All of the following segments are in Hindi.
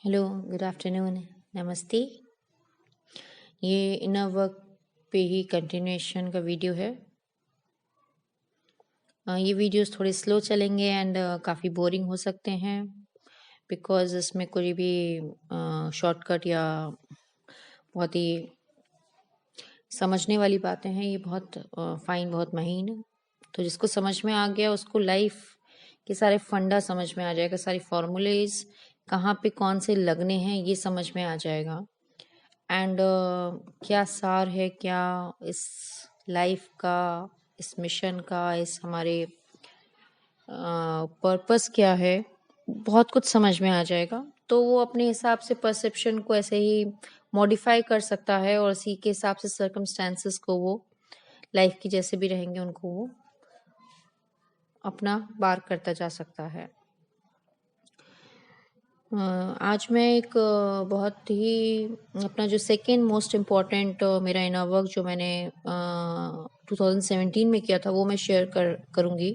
हेलो, गुड आफ्टरनून, नमस्ते। ये इनर वर्क पे ही कंटिन्यूएशन का वीडियो है। ये वीडियोस थोड़े स्लो चलेंगे एंड काफ़ी बोरिंग हो सकते हैं बिकॉज़ इसमें कोई भी शॉर्टकट या बहुत ही समझने वाली बातें हैं। ये बहुत फाइन, बहुत महीन। तो जिसको समझ में आ गया उसको लाइफ के सारे फंडा समझ में आ जाएगा, सारे फॉर्मूलेज कहाँ पे कौन से लगने हैं ये समझ में आ जाएगा। एंड क्या सार है, क्या इस लाइफ का, इस मिशन का, इस हमारे पर्पस क्या है, बहुत कुछ समझ में आ जाएगा। तो वो अपने हिसाब से परसेप्शन को ऐसे ही मॉडिफाई कर सकता है और उसी के हिसाब से सर्कमस्टेंसेस को वो लाइफ की जैसे भी रहेंगे उनको वो अपना पार करता जा सकता है। आज मैं एक बहुत ही अपना जो सेकेंड मोस्ट इम्पॉर्टेंट मेरा इनर वर्क जो मैंने 2017 में किया था वो मैं शेयर करूँगी।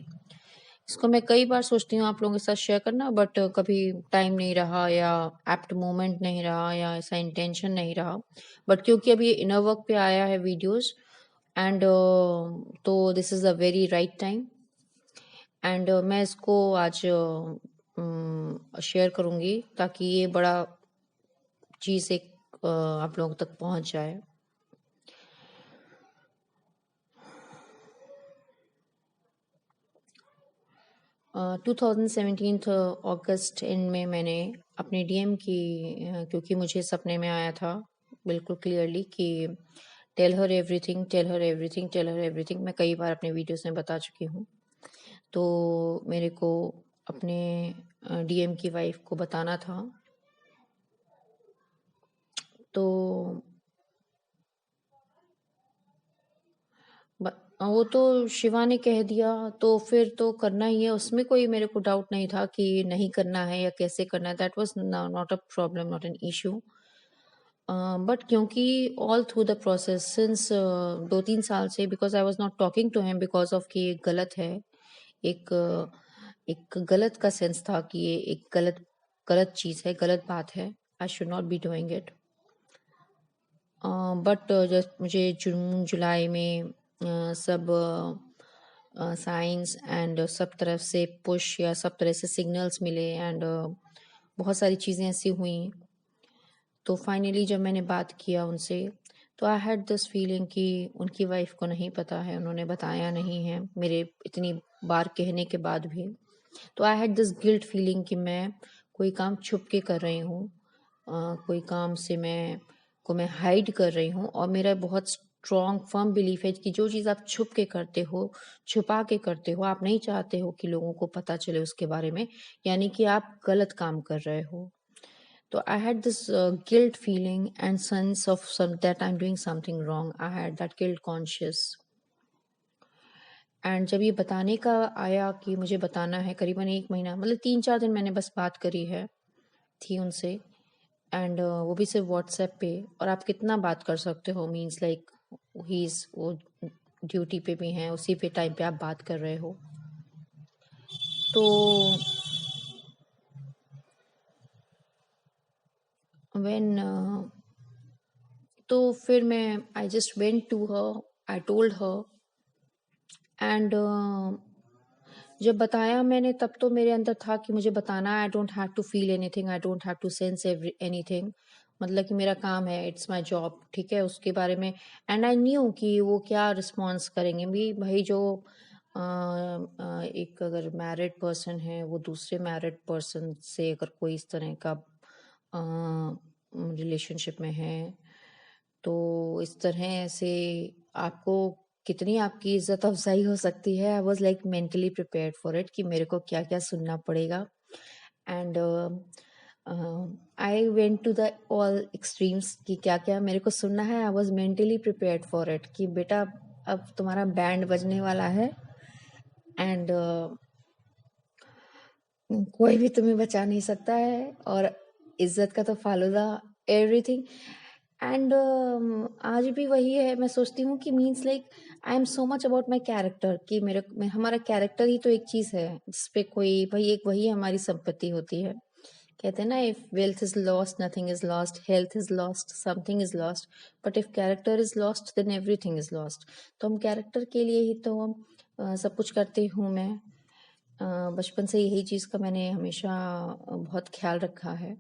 इसको मैं कई बार सोचती हूँ आप लोगों के साथ शेयर करना, बट कभी टाइम नहीं रहा या एप्ट मोमेंट नहीं रहा या ऐसा इंटेंशन नहीं रहा। बट क्योंकि अभी इनर वर्क पे आया है वीडियोस एंड तो this is a very right time and मैं इसको आज शेयर करूँगी ताकि ये बड़ा चीज़ एक आप लोगों तक पहुँच जाए। 2017 अगस्त एंड में मैंने अपने डीएम की क्योंकि मुझे सपने में आया था बिल्कुल क्लियरली कि tell her everything, tell her everything, tell her everything. मैं कई बार अपने वीडियोस में बता चुकी हूँ। तो मेरे को अपने डीएम की वाइफ को बताना था। तो वो तो शिवा ने कह दिया तो फिर तो करना ही है, उसमें कोई मेरे को डाउट नहीं था कि नहीं करना है या कैसे करना है। That was not a problem, not an issue. But क्योंकि all through the process since 2-3 साल से because I was not talking to him because of कि ये गलत है। एक एक गलत का सेंस था कि ये एक गलत गलत चीज़ है, गलत बात है। I should not be doing it. But just मुझे जून जुलाई में सब साइंस एंड सब तरफ से पुश या सब तरह से सिग्नल्स मिले एंड बहुत सारी चीज़ें ऐसी हुई। तो फाइनली जब मैंने बात किया उनसे तो आई हैड दिस फीलिंग कि उनकी वाइफ को नहीं पता है, उन्होंने बताया नहीं है मेरे इतनी बार कहने के बाद भी। तो I had this guilt feeling कि मैं कोई काम छुप के कर रही हूँ, कोई काम से मैं हाइड कर रही हूँ। और मेरा बहुत स्ट्रॉन्ग फर्म बिलीफ है कि जो चीज़ आप छुप के करते हो, छुपा के करते हो, आप नहीं चाहते हो कि लोगों को पता चले उसके बारे में, यानी कि आप गलत काम कर रहे हो। तो I had this guilt feeling and sense of some that I'm doing something wrong. I had that guilt conscious. And जब ये बताने का आया कि मुझे बताना है, करीबन 1 महीना मतलब 3-4 दिन मैंने बस बात करी है थी उनसे एंड वो भी सिर्फ व्हाट्सएप पे। और आप कितना बात कर सकते हो, मीन्स लाइक वो ड्यूटी पे भी हैं, उसी पे टाइम पे आप बात कर रहे हो। तो व्हेन तो फिर मैं I just went to her, I told her and जब बताया मैंने तब तो मेरे अंदर था कि मुझे बताना, I don't have to feel anything, I don't have to sense anything. मतलब कि मेरा काम है, इट्स माय जॉब, ठीक है, उसके बारे में। एंड आई न्यू कि वो क्या रिस्पॉन्स करेंगे भी भाई। जो एक अगर मैरिड पर्सन है वो दूसरे मैरिड पर्सन से अगर कोई इस तरह का रिलेशनशिप में है तो इस तरह से आपको कितनी आपकी इज्जत अफजाई हो सकती है। I was like mentally prepared for it कि मेरे को क्या क्या सुनना पड़ेगा। And I went to the all extremes कि क्या क्या मेरे को सुनना है। I was mentally prepared for it कि बेटा अब तुम्हारा बैंड बजने वाला है एंड कोई भी तुम्हें बचा नहीं सकता है और इज्जत का तो फालूदा एवरीथिंग। एंड आज भी वही है, मैं सोचती हूँ कि means like I am so much about my character कि हमारा कैरेक्टर ही तो एक चीज़ है जिसपे कोई भाई, एक वही हमारी संपत्ति होती है कहते हैं ना, if wealth is lost nothing is lost, health is lost something is lost, but if character is lost then everything is lost. तो हम कैरेक्टर के लिए ही तो सब कुछ करती हूँ मैं। बचपन से यही चीज़ का मैंने हमेशा बहुत ख्याल रखा है।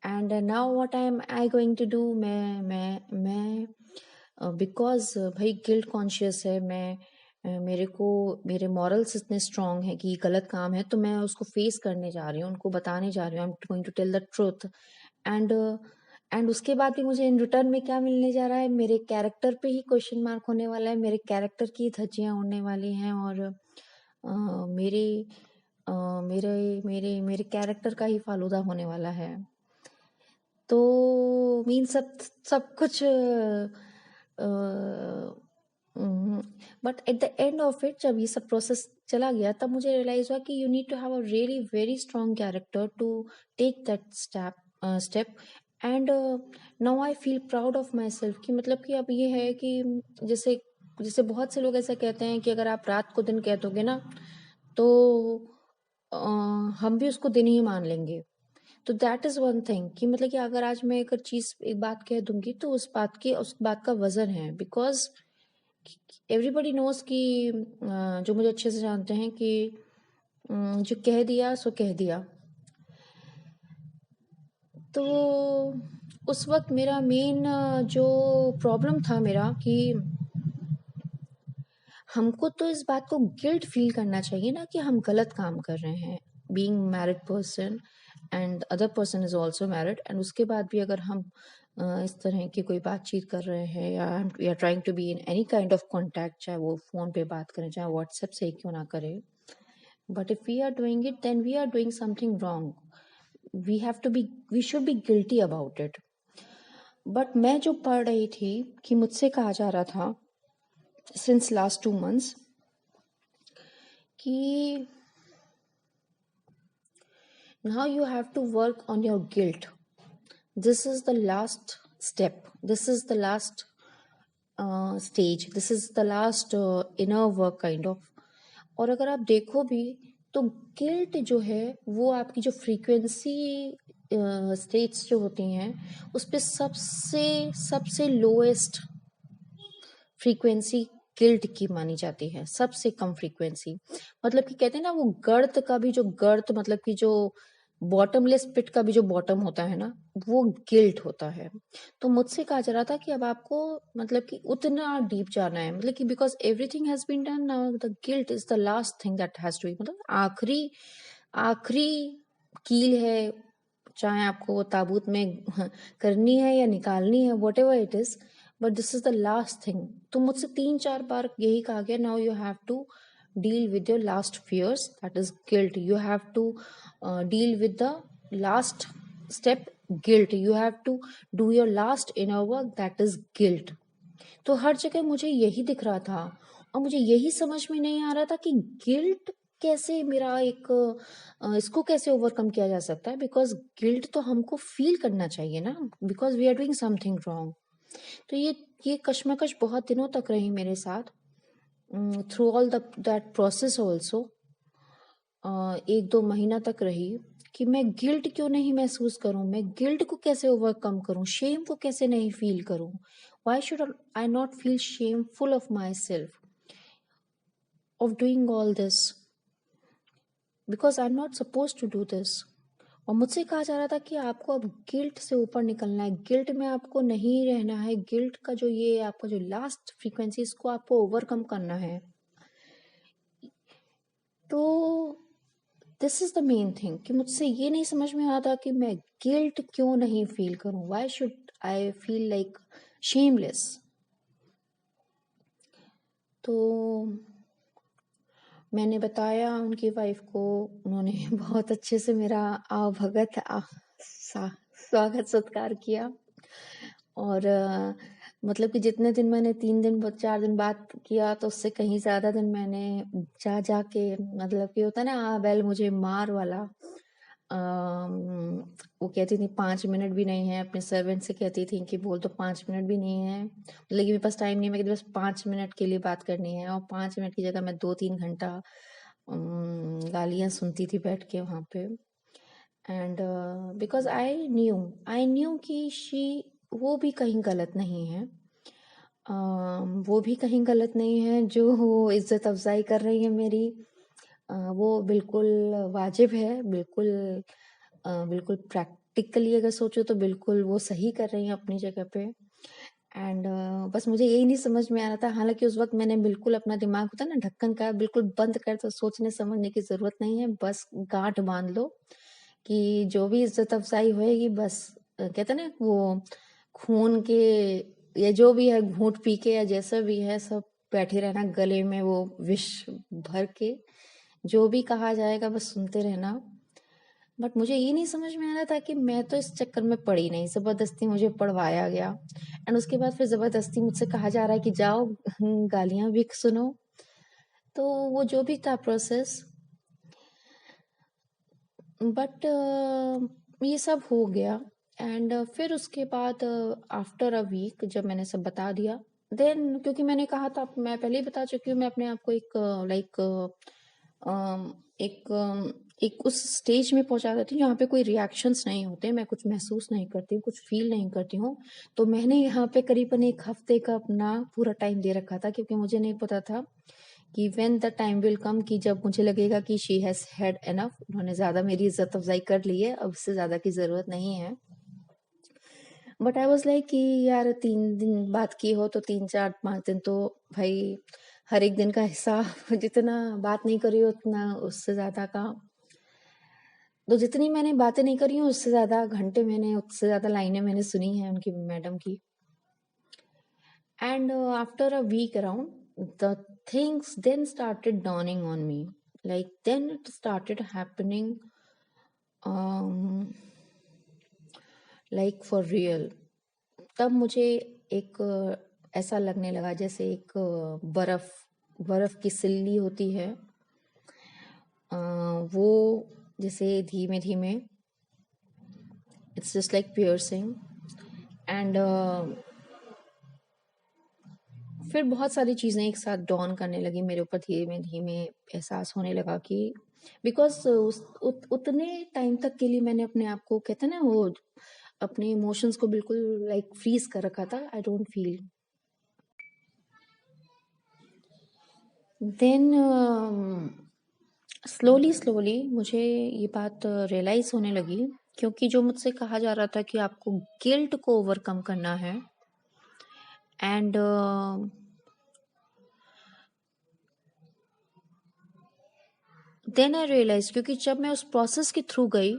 And now what I going to do, मैं बिकॉज भाई गिल्ट कॉन्शियस है मैं, मेरे को मेरे मॉरल्स इतने स्ट्रांग हैं कि ये गलत काम है तो मैं उसको फेस करने जा रही हूँ, उनको बताने जा रही हूँ, I am going to tell the truth. And and उसके बाद भी मुझे इन रिटर्न में क्या मिलने जा रहा है, मेरे कैरेक्टर पे ही क्वेश्चन मार्क होने वाला है, मेरे कैरेक्टर की धज्जियां उड़ने वाली हैं, और मेरे मेरे मेरे मेरे कैरेक्टर का ही फालूदा होने वाला है। तो मीन सब सब कुछ, but at the end of it जब ये सब प्रोसेस चला गया तब मुझे रियलाइज हुआ कि you need to have a really very strong character to take that step. And now I feel proud of my self कि मतलब कि अब ये है कि जैसे जैसे बहुत से लोग ऐसा कहते हैं कि अगर आप रात को दिन कह दोगे ना तो हम भी उसको दिन ही मान लेंगे। तो दैट इज वन थिंग कि मतलब कि अगर आज मैं अगर चीज एक बात कह दूंगी तो उस बात का वजन है, बिकॉज एवरीबडी नोज कि जो मुझे अच्छे से जानते हैं कि जो कह दिया सो कह दिया। तो उस वक्त मेरा मेन जो प्रॉब्लम था मेरा कि हमको तो इस बात को गिल्ट फील करना चाहिए ना कि हम गलत काम कर रहे हैं, being married person and other person is also married, and उसके बाद भी अगर हम इस तरह की कोई बातचीत कर रहे हैं या we are trying to be in any kind of contact, चाहे वो फोन पे बात करें चाहे व्हाट्सएप से ही क्यों ना करें, but if we are doing it then we are doing something wrong, we should be guilty about it. But मैं जो पढ़ रही थी कि मुझसे कहा जा रहा था सिंस लास्ट 2 months कि now you have to work on your guilt. This is the last step, this is the last stage, this is the last inner work kind of। और अगर आप देखो भी तो गिल्ट जो है वो आपकी जो फ्रीक्वेंसी स्टेट्स जो होती हैं उस पे सबसे सबसे लोएस्ट फ्रीक्वेंसी गिल्ट की मानी जाती है, सबसे कम फ्रीक्वेंसी। मतलब कि कहते हैं ना वो गर्त का भी जो गर्त, मतलब कि जो बॉटमलेस पिट का भी जो बॉटम होता है ना, वो गिल्ट होता है। तो मुझसे कहा जा रहा था कि अब आपको मतलब कि उतना डीप जाना है, मतलब कि because everything has been done now the guilt is the last thing that has to be, मतलब आखिरी आखिरी कील है, चाहे आपको वो ताबूत में करनी है या निकालनी है, whatever it is, but this is the last thing. तो मुझसे 3-4 बार यही कहा गया, now you have to deal with your last fears, that is guilt. You have to deal with the last step, guilt. You have to do your last inner work, that is guilt. तो हर जगह मुझे यही दिख रहा था और मुझे यही समझ में नहीं आ रहा था कि गिल्ट कैसे मेरा एक इसको कैसे ओवरकम किया जा सकता है, बिकॉज गिल्ट तो हमको फील करना चाहिए ना, because we are doing something wrong. तो ये कश्मकश बहुत दिनों तक रही मेरे साथ, through all that process also 1-2 महीना तक रही कि मैं गिल्ट क्यों नहीं महसूस करूं, मैं गिल्ट को कैसे ओवरकम करूं, शेम को कैसे नहीं फील करूं, why should I not feel shameful of my self of doing all this, because I am not suppose to do this. और मुझसे कहा जा रहा था कि आपको अब गिल्ट से ऊपर निकलना है, गिल्ट में आपको नहीं रहना है, गिल्ट का जो ये आपका जो लास्ट फ्रीक्वेंसी इसको आपको ओवरकम करना है। तो this is the main thing कि मुझसे ये नहीं समझ में आता कि मैं गिल्ट क्यों नहीं फील करूं, why should I feel like shameless. तो मैंने बताया उनकी वाइफ को, उन्होंने बहुत अच्छे से मेरा आवभगत स्वागत सत्कार किया। और मतलब कि जितने दिन मैंने 3 दिन 4 दिन बात किया तो उससे कहीं ज्यादा दिन मैंने जा के, मतलब कि होता है ना बैल मुझे मार वाला, वो कहती थी 5 मिनट भी नहीं है, अपने सर्वेंट से कहती थी कि बोल तो 5 मिनट भी नहीं है, लेकिन मेरे पास टाइम नहीं है, मेरे बस 5 मिनट के लिए बात करनी है, और 5 मिनट की जगह मैं 2-3 घंटा गालियां सुनती थी बैठ के वहां पे। एंड बिकॉज आई न्यू कि वो भी कहीं गलत नहीं है। वो भी कहीं गलत नहीं है जो वो इज्जत अफजाई कर रही है मेरी। वो बिल्कुल वाजिब है, बिल्कुल बिल्कुल प्रैक्टिकली अगर सोचो तो बिल्कुल वो सही कर रही हैं अपनी जगह पे। एंड बस मुझे यही नहीं समझ में आ रहा था, हालांकि उस वक्त मैंने बिल्कुल अपना दिमाग होता है ना ढक्कन का बिल्कुल बंद कर, तो सोचने समझने की जरूरत नहीं है, बस गांठ बांध लो कि जो भी इज्जत अफजाई होएगी बस कहते हैं ना वो खून के या जो भी है घूंट पी के या जैसा भी है सब बैठे रहना गले में वो विष भर के, जो भी कहा जाएगा बस सुनते रहना। बट मुझे ये नहीं समझ में आ रहा था कि मैं तो इस चक्कर में पड़ी नहीं, जबरदस्ती मुझे पढ़वाया गया। एंड उसके बाद फिर जबरदस्ती मुझसे कहा जा रहा है कि जाओ गालियां भी सुनो। तो वो जो भी था प्रोसेस, बट ये सब हो गया। एंड फिर उसके बाद आफ्टर अ वीक जब मैंने सब बता दिया, देन क्योंकि मैंने कहा था, मैं पहले ही बता चुकी हूँ, मैं अपने आप को एक लाइक एक एक उस स्टेज में पहुंचा देती हूँ जहाँ पे कोई रिएक्शंस नहीं होते, मैं कुछ महसूस नहीं करती हूँ, कुछ फील नहीं करती हूँ। तो मैंने यहाँ पे करीबन एक हफ्ते का अपना पूरा टाइम दे रखा था, क्योंकि मुझे नहीं पता था कि when the time will come कि जब मुझे लगेगा कि शी हैज हैड एनफ, उन्होंने ज्यादा मेरी इज्जत अफजाई कर ली है, अब उससे ज्यादा की जरूरत नहीं है। बट आई वॉज लाइक कि यार 3 दिन बात की हो तो 3 4 5 दिन तो भाई हर एक दिन का हिसाब जितना बात नहीं करी हो उतना उससे ज्यादा का, तो जितनी मैंने बातें नहीं करी हूँ उससे ज्यादा घंटे मैंने, उससे ज्यादा लाइनें मैंने सुनी है उनकी मैडम की। And after a week around, the things then started dawning on me. Like then it started happening, um, like for real. तब मुझे एक ऐसा लगने लगा जैसे एक बर्फ बर्फ की सिल्ली होती है, वो जैसे धीमे धीमे it's just like piercing. And फिर बहुत सारी चीज़ें एक साथ डॉन करने लगी मेरे ऊपर, धीमे धीमे एहसास होने लगा कि बिकॉज उतने टाइम तक के लिए मैंने अपने आप को कहते हैं ना वो अपने इमोशंस को बिल्कुल लाइक फ्रीज कर रखा था, I don't feel. Then slowly slowly मुझे ये बात रियलाइज होने लगी, क्योंकि जो मुझसे कहा जा रहा था कि आपको गिल्ट को ओवरकम करना है, एंड देन आई रियलाइज, क्योंकि जब मैं उस प्रोसेस के थ्रू गई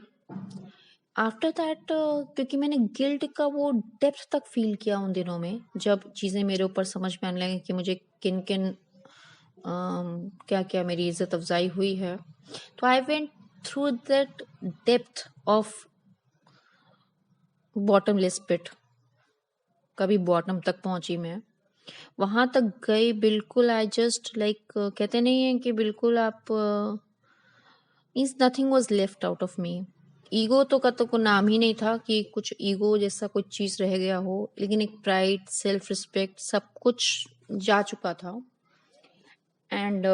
आफ्टर दैट, क्योंकि मैंने गिल्ट का वो डेप्थ तक फील किया उन दिनों में जब चीज़ें मेरे ऊपर समझ में आने लगी कि मुझे किन किन क्या क्या मेरी इज्जत अफजाई हुई है। तो I went through that depth of bottomless pit, कभी बॉटम तक पहुंची मैं, वहां तक गई बिल्कुल। आई जस्ट लाइक कहते नहीं है कि बिल्कुल आप means nothing was left out of me. Ego तो का तो कोई नाम ही नहीं था कि कुछ ईगो जैसा कुछ चीज रह गया हो, लेकिन एक प्राइड, सेल्फ रिस्पेक्ट, सब कुछ जा चुका था। एंड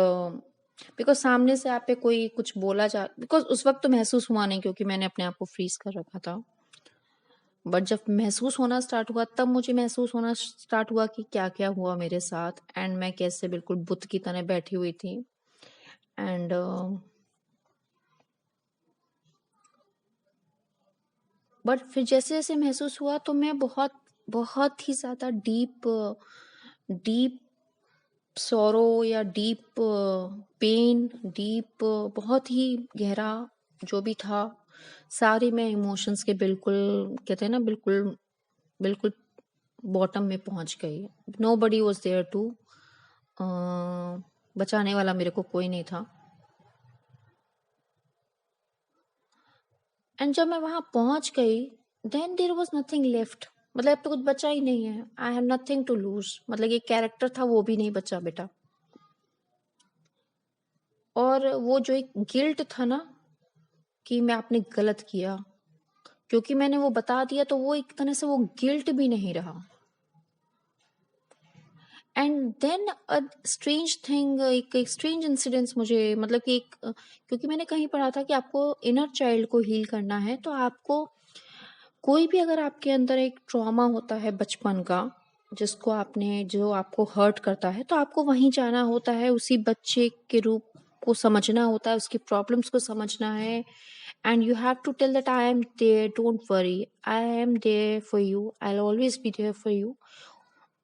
बिकॉज सामने से आप पे कोई कुछ बोला जा, बिकॉज उस वक्त तो महसूस हुआ नहीं क्योंकि मैंने अपने आप को फ्रीज कर रखा था। बट जब महसूस होना स्टार्ट हुआ तब मुझे महसूस होना स्टार्ट हुआ कि क्या क्या हुआ मेरे साथ, एंड मैं कैसे बिल्कुल बुत की तरह बैठी हुई थी। एंड बट फिर जैसे जैसे महसूस हुआ तो मैं बहुत बहुत ही ज्यादा डीप डीप सॉरो या डीप पेन, डीप बहुत ही गहरा जो भी था, सारे मैं इमोशंस के बिल्कुल कहते हैं ना बिल्कुल बिल्कुल बॉटम में पहुंच गई। Nobody was there to, बचाने वाला मेरे को कोई नहीं था। एंड जब मैं वहां पहुंच गई then there was nothing left, मतलब अब तो कुछ बचा ही नहीं है। I have nothing to lose, मतलब ये कैरेक्टर था वो भी नहीं बचा बेटा। और वो जो एक गिल्ट था ना कि मैं आपने गलत किया, क्योंकि मैंने वो बता दिया तो वो एक तरह से वो गिल्ट भी नहीं रहा। And then a strange thing, एक स्ट्रेंज इंसिडेंस मुझे मतलब कि क्योंकि मैंने कहीं पढ़ा था कि आपको इनर चाइल्ड को हील करना है, तो आपको कोई भी अगर आपके अंदर एक ट्रॉमा होता है बचपन का, जिसको आपने जो आपको हर्ट करता है, तो आपको वहीं जाना होता है, उसी बच्चे के रूप को समझना होता है, उसकी प्रॉब्लम्स को समझना है, and you have to tell that I am there, don't worry, I am there for you, I will always be there for you.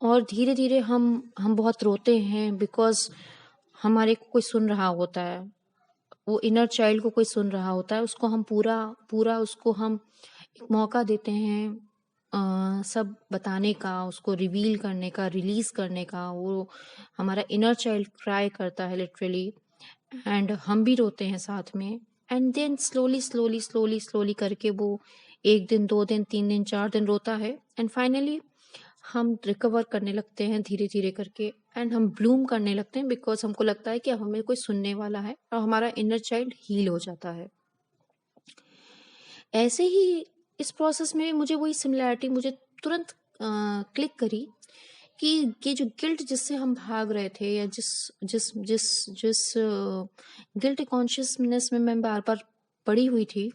और धीरे धीरे हम बहुत रोते हैं बिकॉज हमारे को कोई सुन रहा होता है, वो इनर चाइल्ड को कोई सुन रहा होता है, उसको हम पूरा पूरा उसको हम एक मौका देते हैं सब बताने का, उसको रिवील करने का, रिलीज करने का। वो हमारा इनर चाइल्ड क्राई करता है लिटरली, एंड हम भी रोते हैं साथ में। And then slowly slowly slowly slowly करके वो 1 दिन 2 दिन 3 दिन 4 दिन रोता है, एंड फाइनली हम रिकवर करने लगते हैं धीरे धीरे करके, एंड हम ब्लूम करने लगते हैं बिकॉज हमको लगता है कि अब हमें कोई सुनने वाला है और हमारा इनर चाइल्ड हील हो जाता है। ऐसे ही इस प्रोसेस में मुझे वही सिमिलैरिटी मुझे तुरंत क्लिक करी कि ये जो गिल्ट जिससे हम भाग रहे थे, या जिस जिस जिस जिस गिल्ट कॉन्शियसनेस में मैं बार बार पड़ी हुई थी,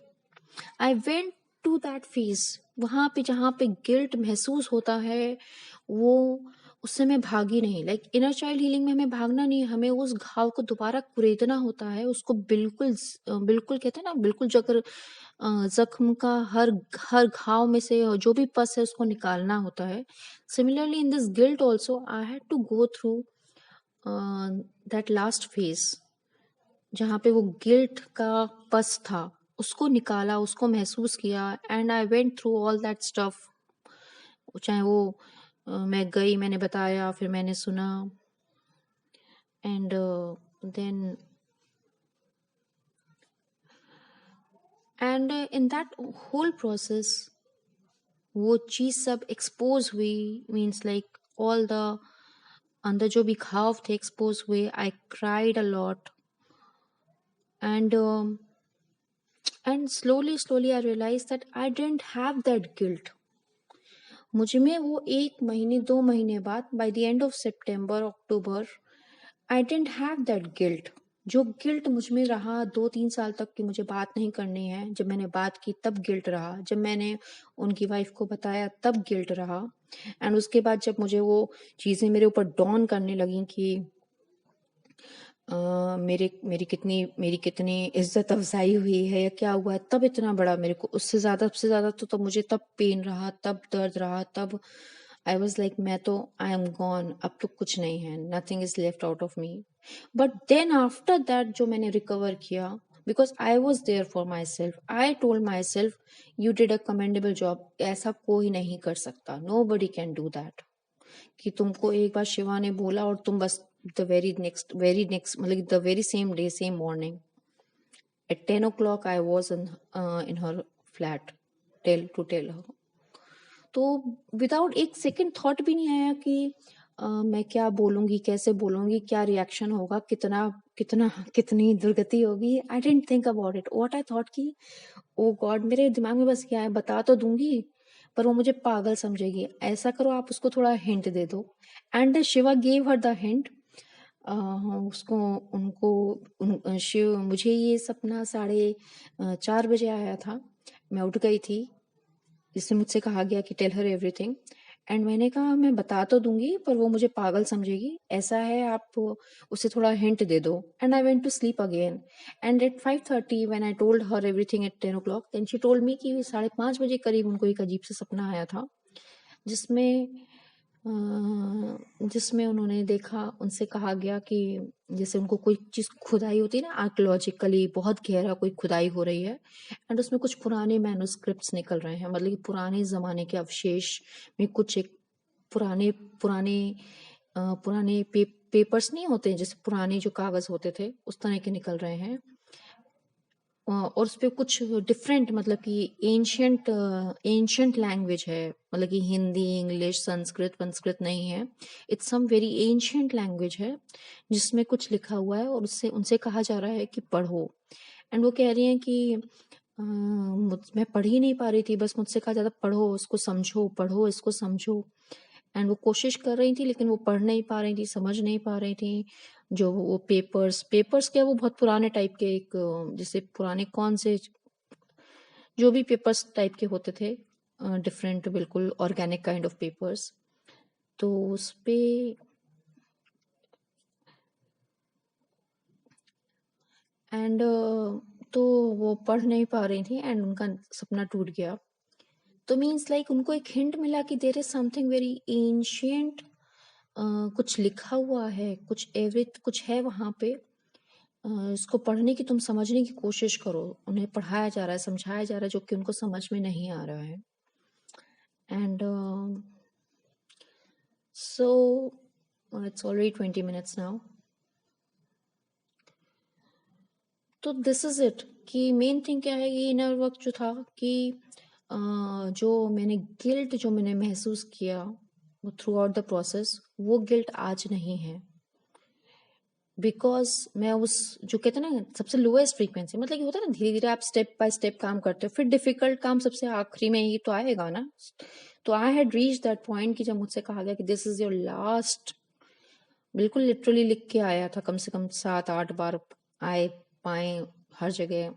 I went to that phase. वहां पे जहाँ पे गिल्ट महसूस होता है, वो उससे मैं भागी नहीं। लाइक इनर चाइल्ड हीलिंग में हमें भागना नहीं है, हमें उस घाव को दोबारा कुरेदना होता है, उसको बिल्कुल बिल्कुल कहते हैं ना, बिल्कुल जो अगर जख्म का हर हर घाव में से जो भी पस है उसको निकालना होता है। Similarly in this guilt also I had to go through that last phase, जहाँ पे वो गिल्ट का पस था, उसको निकाला, उसको महसूस किया, and I went through all that stuff. चाहे वो मैं गई, मैंने बताया, फिर मैंने सुना, and then and in that whole process वो चीज सब एक्सपोज हुई। मीन्स लाइक ऑल द अंदर जो भी घाव थे एक्सपोज हुए। I cried a lot, and slowly slowly I realized that I didn't have that guilt. मुझ में वो 1 महीने 2 महीने बाद, by the end of September October, I didn't have that guilt. जो गिल्ट मुझ में रहा 2-3 साल तक कि मुझे बात नहीं करनी है, जब मैंने बात की तब गिल्ट रहा, जब मैंने उनकी वाइफ को बताया तब गिल्ट रहा, एंड उसके बाद जब मुझे वो चीज़ें मेरे ऊपर डॉन करने लगी कि मेरी कितनी इज्जत अफजाई हुई है या क्या हुआ है, तब इतना बड़ा मेरे को उससे ज़्यादा सबसे ज़्यादा तो तब मुझे तब पेन रहा, तब दर्द रहा, तब आई वॉज लाइक मैं तो आई एम गॉन, अब तो कुछ नहीं है, nothing is left out of me. But then after that जो मैंने रिकवर किया, because I was there for myself, I told myself you did a commendable job, ऐसा कोई नहीं कर सकता, nobody can do that. कि तुमको एक बार शिवा ने बोला और तुम बस द वेरी नेक्स्ट मतलब the very same day same morning at 10 o'clock I was in her flat tell her. तो विदाउट एक सेकंड थॉट भी नहीं आया कि मैं क्या बोलूंगी, कैसे बोलूंगी, क्या रिएक्शन होगा, कितना कितना कितनी दुर्गति होगी। I don't think about it. What I thought कि ओ गॉड, मेरे दिमाग में बस क्या है, बता तो दूंगी पर वो मुझे पागल समझेगी, ऐसा करो आप उसको थोड़ा हिंट दे दो। And Shiva gave her the hint. उसको उनको शिव मुझे ये सपना 4:30 बजे आया था। मैं उठ गई थी, जिससे मुझसे कहा गया कि टेल हर एवरीथिंग, एंड मैंने कहा मैं बता तो दूंगी पर वो मुझे पागल समझेगी, ऐसा है आप उसे थोड़ा हिंट दे दो। And I went to sleep again, and at 5:30 when I told her everything at 10 o'clock, then she told me कि 5:30 बजे करीब उनको एक अजीब सा सपना आया था, जिसमें जिसमें उन्होंने देखा, उनसे कहा गया कि जैसे उनको कोई चीज़ खुदाई होती है ना, आर्कियोलॉजिकली बहुत गहरा कोई खुदाई हो रही है, एंड उसमें कुछ पुराने मैन्युस्क्रिप्ट्स निकल रहे हैं, मतलब कि पुराने ज़माने के अवशेष में कुछ एक पुराने पुराने पेपर्स नहीं होते, जैसे पुराने जो कागज़ होते थे उस तरह के निकल रहे हैं। और उस पे कुछ डिफरेंट मतलब कि एंशियंट लैंग्वेज है, मतलब कि हिंदी, इंग्लिश, संस्कृत वंस्कृत नहीं है, it's some very ancient language है जिसमें कुछ लिखा हुआ है, और उससे उनसे कहा जा रहा है कि पढ़ो। एंड वो कह रही हैं कि मैं पढ़ ही नहीं पा रही थी, बस मुझसे कहा जाता पढ़ो, इसको समझो, पढ़ो, इसको समझो। एंड वो कोशिश कर रही थी लेकिन वो पढ़ नहीं पा रही थी, समझ नहीं पा रही थी। जो वो पेपर्स क्या, वो बहुत पुराने टाइप के, एक जैसे पुराने कौन से, जो भी पेपर्स टाइप के होते थे, डिफरेंट, बिल्कुल ऑर्गेनिक काइंड ऑफ पेपर्स। तो उस पे एंड तो वो पढ़ नहीं पा रही थी एंड उनका सपना टूट गया। तो मीन्स लाइक उनको एक हिंट मिला कि there is something very ancient, कुछ लिखा हुआ है, कुछ है वहाँ पे। इसको पढ़ने की, तुम समझने की कोशिश करो। उन्हें पढ़ाया जा रहा है, समझाया जा रहा है, जो कि उनको समझ में नहीं आ रहा है। And so it's already 20 minutes now. तो दिस इज इट कि मेन थिंग क्या है, ये इनर वर्क जो था कि जो मैंने महसूस किया थ्रू आउट द प्रोसेस, वो गिल्ट आज नहीं है। बिकॉज मैं उस, जो कहते हैं ना, सबसे लोएस्ट फ्रीक्वेंसी, मतलब कि होता है ना, धीरे धीरे आप स्टेप बाय स्टेप काम करते हो, फिर डिफिकल्ट काम सबसे आखिरी में ही तो आएगा ना। तो I had reach that point कि जब मुझसे कहा गया कि दिस इज योर लास्ट, बिल्कुल लिटरली लिख के आया था, कम से कम 7-8 बार आए पाए हर जगह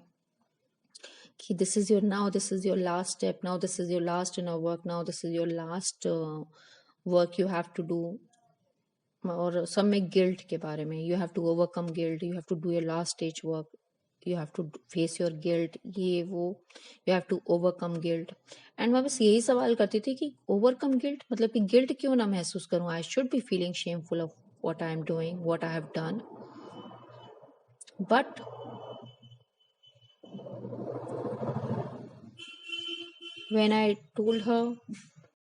कि this is your, now this is your last step, now this is your last in work, now this is your last work you have to do. और सब में गिल्ट के बारे में, you have to overcome guilt, you have to do your last stage work, you have to face your guilt, ये वो, you have to overcome guilt. And मैं बस यही सवाल करती थी कि ओवरकम गिल्ट, मतलब कि गिल्ट क्यों ना महसूस करूं, I should be feeling shameful of what I am doing, what I have done. But when I told her